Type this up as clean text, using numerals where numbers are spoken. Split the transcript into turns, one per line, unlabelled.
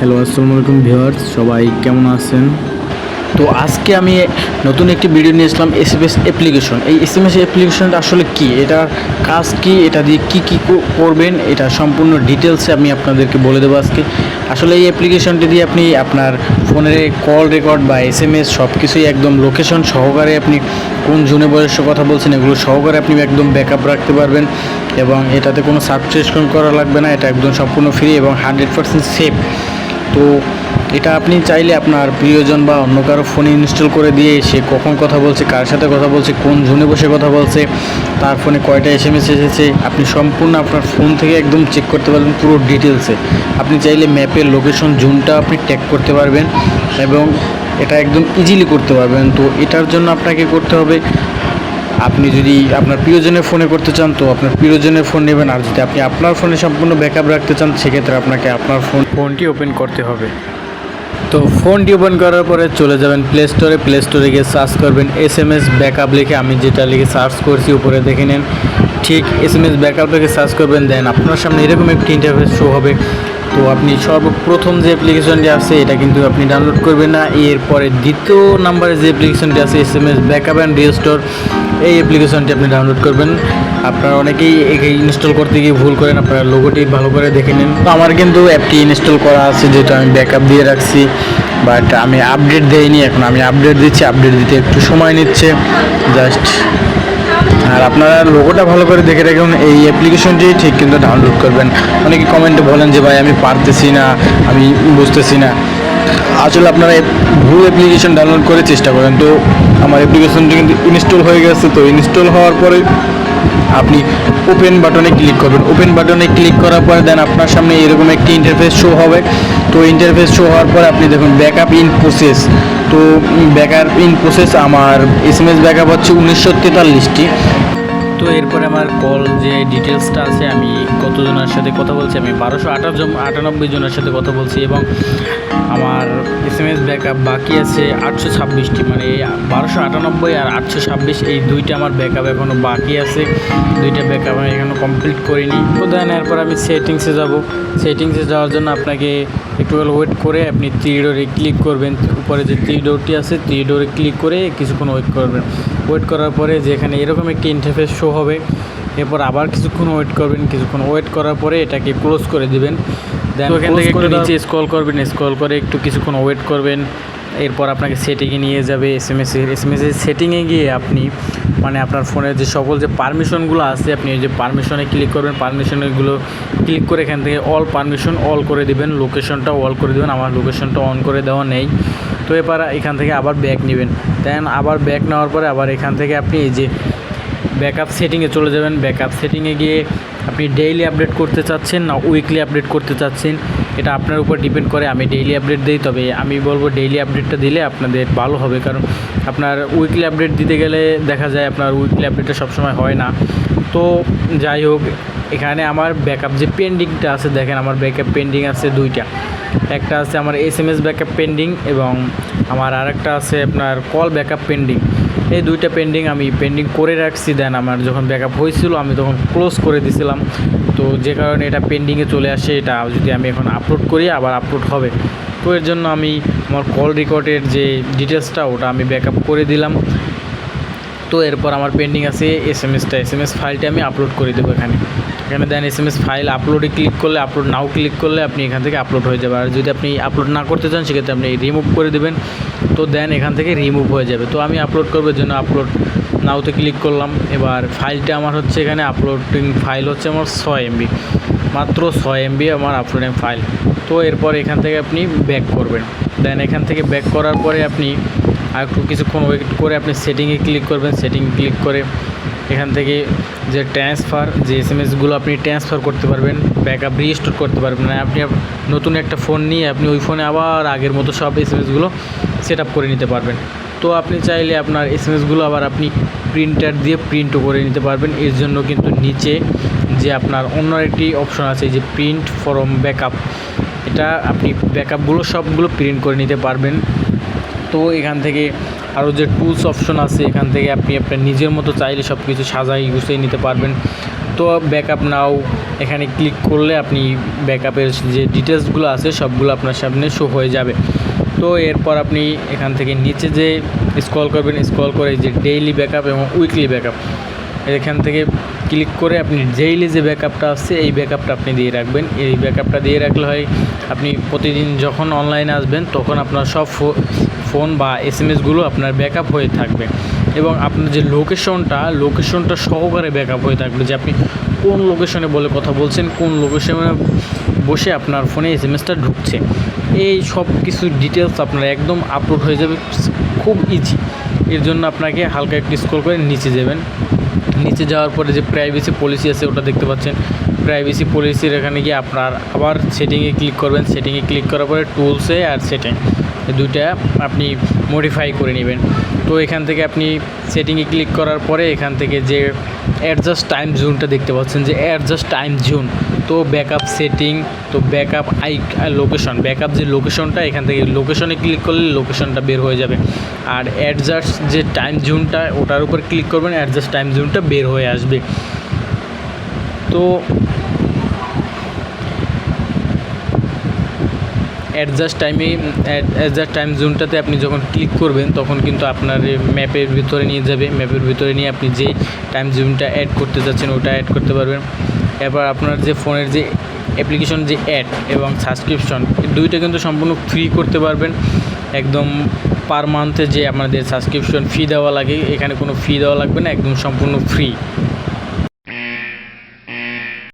Hello, আসসালামু আলাইকুম viewers, সবাই কেমন আছেন? তো আজকে আমি নতুন একটি ভিডিও নিয়ে আসলাম এসএমএস অ্যাপ্লিকেশন। এই এসএমএস অ্যাপ্লিকেশনটা আসলে কি, এটার কাজ কি, এটা দিয়ে কি করবেন, এটা সম্পূর্ণ ডিটেলসে আমি আপনাদেরকে বলে দেবো আজকে। আসলে এই অ্যাপ্লিকেশনটি দিয়ে আপনি আপনার ফোনের কল রেকর্ড বা এসএমএস সব কিছুই একদম লোকেশন সহকারে, আপনি কোন জোনে বয়সে কথা বলছেন এগুলো সহকারে আপনি একদম ব্যাকআপ রাখতে পারবেন এবং এটাতে কোনো সাবস্ক্রিপশন করা লাগবে না। এটা একদম সম্পূর্ণ ফ্রি এবং 100% সেফ। তো এটা আপনি চাইলে আপনার প্রিয়জন বা অন্য কারো ফোনে ইনস্টল করে দিয়ে সে কখন কথা বলছে, কার সাথে কথা বলছে, কোন জোনে বসে কথা বলছে, তার ফোনে কয়টা এসএমএস এসেছে, আপনি সম্পূর্ণ আপনার ফোন থেকে একদম চেক করতে পারবেন পুরো ডিটেলসে। আপনি চাইলে ম্যাপের লোকেশন জোনটা আপনি ট্যাগ করতে পারবেন এবং এটা একদম ইজিলি করতে পারবেন। তো এটার জন্য আপনাকে করতে হবে, আপনি যদি আপনার প্রিয়জনের ফোনে করতে চান তো আপনার প্রিয়জনের ফোন নেবেন, আর যদি আপনি আপনার ফোনে সম্পূর্ণ ব্যাকআপ রাখতে চান সেক্ষেত্রে আপনাকে আপনার ফোনটি ওপেন করতে হবে। তো ফোনটি ওপেন করার পরে চলে যাবেন প্লে স্টোরে গিয়ে সার্চ করবেন এসএমএস ব্যাকআপ লিখে। আমি যেটা লিখে সার্চ করছি উপরে দেখে নেন, ঠিক এসএমএস ব্যাকআপ লিখে সার্চ করবেন, দেন আপনার সামনে এরকম একটি ইন্টারফেস শো হবে। তো আপনি সর্বপ্রথম যে অ্যাপ্লিকেশনটি আছে এটা কিন্তু আপনি ডাউনলোড করবেন না, এরপরে দ্বিতীয় নাম্বারে যে অ্যাপ্লিকেশনটি আছে এসএমএস ব্যাকআপ অ্যান্ড রিস্টোর, এই অ্যাপ্লিকেশনটি আপনি ডাউনলোড করবেন। আপনারা অনেকেই একে ইনস্টল করতে গিয়ে ভুল করেন, আপনারা লোগোটি ভালো করে দেখে নিন। তো আমার কিন্তু অ্যাপটি ইনস্টল করা আছে, যেটা আমি ব্যাকআপ দিয়ে রাখছি, বাট আমি আপডেট দেইনি। এখন আমি আপডেট দিচ্ছি, আপডেট দিতে একটু সময় নিচ্ছে জাস্ট। আর আপনারা লোগোটা ভালো করে দেখে রাখুন, এই অ্যাপ্লিকেশনটি ঠিক কিন্তু ডাউনলোড করবেন। অনেকে কমেন্টে বলেন যে ভাই আমি পারতেছি না, আমি বুঝতেছি না। আসলে আপনারা ভুল অ্যাপ্লিকেশন ডাউনলোড করে চেষ্টা করেন। তো আমার অ্যাপ্লিকেশনটি কিন্তু ইনস্টল হয়ে গেছে। তো ইনস্টল হওয়ার পরে আপনি ওপেন বাটনে ক্লিক করবেন। ওপেন বাটনে ক্লিক করার পরে দেন আপনার সামনে এরকম একটি ইন্টারফেস শো হবে। তো ইন্টারফেস শো হওয়ার পরে আপনি দেখুন ব্যাকআপ ইন প্রসেস। তো ব্যাকআপ ইন প্রসেস আমার এসএমএস ব্যাকআপ হচ্ছে 1943টি। তো এরপরে আমার কল যে ডিটেলসটা আছে, আমি কতজনের সাথে কথা বলছি, আমি 1298 জনের সাথে কথা বলছি এবং আমার এসএমএস ব্যাকআপ বাকি আছে 826টি, মানে 1298 আর 826 এই দুইটা আমার ব্যাকআপ এখনও বাকি আছে। দুইটা ব্যাকআপ আমি এখনও কমপ্লিট করিনি। তো দেন এরপর আমি সেটিংসে যাব। সেটিংসে যাওয়ার জন্য আপনাকে একটু ওয়েট করে আপনি থ্রি ডোরে ক্লিক করবেন। উপরে যে থ্রি ডোরটি আছে থ্রি ডোরে ক্লিক করে কিছুক্ষণ ওয়েট করবেন। ওয়েট করার পরে যেখানে এরকম একটি ইন্টারফেস শো হবে, এরপর আবার কিছুক্ষণ ওয়েট করবেন। কিছুক্ষণ ওয়েট করার পরে এটাকে ক্লোজ করে দিবেন। দেন ওখান থেকে একটু নিচে স্ক্রল করবেন, স্ক্রল করে একটু কিছুক্ষণ ওয়েট করবেন। এরপর আপনাকে সেটিংয়ে নিয়ে যাবে। এসএমএসের সেটিংয়ে গিয়ে আপনি মানে আপনার ফোনের যে সকল যে পারমিশনগুলো আছে আপনি এই যে পারমিশনে ক্লিক করবেন। পারমিশনগুলো ক্লিক করে এখান থেকে অল পারমিশন অল করে দিবেন, লোকেশনটা অল করে দেবেন। আমার লোকেশনটা অন করে দেওয়া নেই। তো এবার এখান থেকে আবার ব্যাক নেবেন। দেন আবার ব্যাক নেওয়ার পরে আবার এখান থেকে আপনি এই যে ব্যাকআপ সেটিংয়ে চলে যাবেন। ব্যাকআপ সেটিংয়ে গিয়ে আপনি ডেইলি আপডেট করতে চাচ্ছেন না উইকলি আপডেট করতে চাচ্ছেন, এটা আপনার উপর ডিপেন্ড করে। আমি ডেইলি আপডেট দিই, তবে আমি বলবো ডেইলি আপডেটটা দিলে আপনাদের ভালো হবে, কারণ আপনার উইকলি আপডেট দিতে গেলে দেখা যায় আপনার উইকলি আপডেটটা সবসময় হয় না। তো যাই হোক, এখানে আমার ব্যাকআপ যে পেন্ডিংটা আছে দেখেন, আমার ব্যাকআপ পেন্ডিং আছে দুইটা। একটা আছে আমার এসএমএস ব্যাকআপ পেন্ডিং এবং আমার আরেকটা আছে আপনার কল ব্যাকআপ পেন্ডিং। এই দুইটা আমি পেন্ডিং করে রাখছি। দেন আমার যখন ব্যাকআপ হয়েছিল আমি তখন ক্লোজ করে দিয়েছিলাম। তো যে কারণে এটা পেন্ডিংয়ে চলে আসে। এটা যদি আমি এখন আপলোড করি আবার আপলোড হবে। তো এর জন্য আমি আমার কল রেকর্ডের যে ডিটেলসটা ওটা আমি ব্যাকআপ করে দিলাম। তো এরপর আমার পেন্ডিং আছে এসএমএস ফাইলটা আমি আপলোড করে দেবো এখানে দেন এসএমএস ফাইল আপলোডে ক্লিক করলে, আপলোড নাও ক্লিক করলে আপনি এখান থেকে আপলোড হয়ে যাবে। আর যদি আপনি আপলোড না করতে চান সেক্ষেত্রে আপনি রিমুভ করে দেবেন। তো দেন এখান থেকে রিমুভ হয়ে যাবে। তো আমি আপলোড করবার জন্য আপলোড নাওতে ক্লিক করলাম। এবার ফাইলটা আমার হচ্ছে এখানে আপলোডিং ফাইল হচ্ছে আমার 6 MB, মাত্র 6 MB আমার আপলোডিং ফাইল। তো এরপর এখান থেকে আপনি ব্যাক করবেন। দেন এখান থেকে ব্যাক করার পরে আপনি আর একটু কিছুক্ষণ ওয়েট করে আপনি সেটিংয়ে ক্লিক করবেন। সেটিং ক্লিক করে এখান থেকে যে ট্রান্সফার যে এসএমএসগুলো আপনি ট্রান্সফার করতে পারবেন, ব্যাকআপ রিস্টোর করতে পারবেন না। আপনি নতুন একটা ফোন নিয়ে আপনি ওই ফোনে আবার আগের মতো সব এসএমএসগুলো সেট আপ করে নিতে পারবেন। তো আপনি চাইলে আপনার এসএমএসগুলো আবার আপনি প্রিন্টার দিয়ে প্রিন্টও করে নিতে পারবেন। এর জন্য কিন্তু নিচে যে আপনার অন্য একটি অপশন আছে যে প্রিন্ট ফ্রম ব্যাকআপ, এটা আপনি ব্যাকআপগুলো সবগুলো প্রিন্ট করে নিতে পারবেন। তো এখান থেকে আরও যে টুলস অপশন আছে এখান থেকে আপনি আপনার নিজের মতো চাইলে সব কিছু সাজাই গুছিয়ে নিতে পারবেন। তো ব্যাকআপ নাও এখানে ক্লিক করলে আপনি ব্যাকআপের যে ডিটেলসগুলো আছে সবগুলো আপনার সামনে শো হয়ে যাবে। তো এরপর আপনি এখান থেকে নিচে যে স্ক্রল করবেন, স্ক্রল করে যে ডেইলি ব্যাকআপ এবং উইকলি ব্যাকআপ, এখান থেকে ক্লিক করে আপনি ডেইলি যে ব্যাকআপটা আছে এই ব্যাকআপটা আপনি দিয়ে রাখবেন। এই ব্যাকআপটা দিয়ে রাখলে হয় আপনি প্রতিদিন যখন অনলাইনে আসবেন তখন আপনার সব ফোন বা এসএমএসগুলো আপনার ব্যাকআপ হয়ে থাকবে এবং আপনার যে লোকেশনটা সহকারে ব্যাকআপ হয়ে থাকবে, যে আপনি কোন লোকেশনে বলে কথা বলছেন, কোন লোকেশনে বসে আপনার ফোনে এসএমএসটা ঢুকছে, এই সব কিছু ডিটেলস আপনার একদম আপলোড হয়ে যাবে, খুব ইজি। এর জন্য আপনাকে হালকা একটু স্ক্রল করে নিচে যাবেন। নিচে যাওয়ার পরে যে প্রাইভেসি পলিসি আছে ওটা দেখতে পাচ্ছেন। প্রাইভেসি পলিসির এখানে গিয়ে আপনার আবার সেটিংয়ে ক্লিক করবেন। সেটিংয়ে ক্লিক করার পরে টুলসে আর সেটিং, এই দুইটা আপনি মডিফাই করে নেবেন। তো এখান থেকে আপনি সেটিংয়ে ক্লিক করার পরে এখান থেকে যে অ্যাডজাস্ট টাইম জোনটা দেখতে পাচ্ছেন, যে অ্যাডজাস্ট টাইম জোন, তো ব্যাকআপ সেটিং, তো ব্যাকআপ লোকেশন, ব্যাকআপ যে লোকেশনটা, এখান থেকে লোকেশনে ক্লিক করলে লোকেশনটা বের হয়ে যাবে। আর অ্যাডজাস্ট যে টাইম জোনটা ওটার উপর ক্লিক করবেন, অ্যাডজাস্ট টাইম জোনটা বের হয়ে আসবে। তো অ্যাডজাস্ট টাইম জোনটাতে আপনি যখন ক্লিক করবেন তখন কিন্তু আপনার ম্যাপের ভিতরে নিয়ে যাবে। ম্যাপের ভিতরে নিয়ে আপনি যে টাইম জোনটা অ্যাড করতে যাচ্ছেন ওটা অ্যাড করতে পারবেন। এরপর আপনার যে ফোনের যে অ্যাপ্লিকেশন যে অ্যাড এবং সাবস্ক্রিপশন, দুইটা কিন্তু সম্পূর্ণ ফ্রি করতে পারবেন। একদম পার মান্থে যে আমাদের সাবস্ক্রিপশন ফি দেওয়া লাগে, এখানে কোনো ফি দেওয়া লাগবে না, একদম সম্পূর্ণ ফ্রি।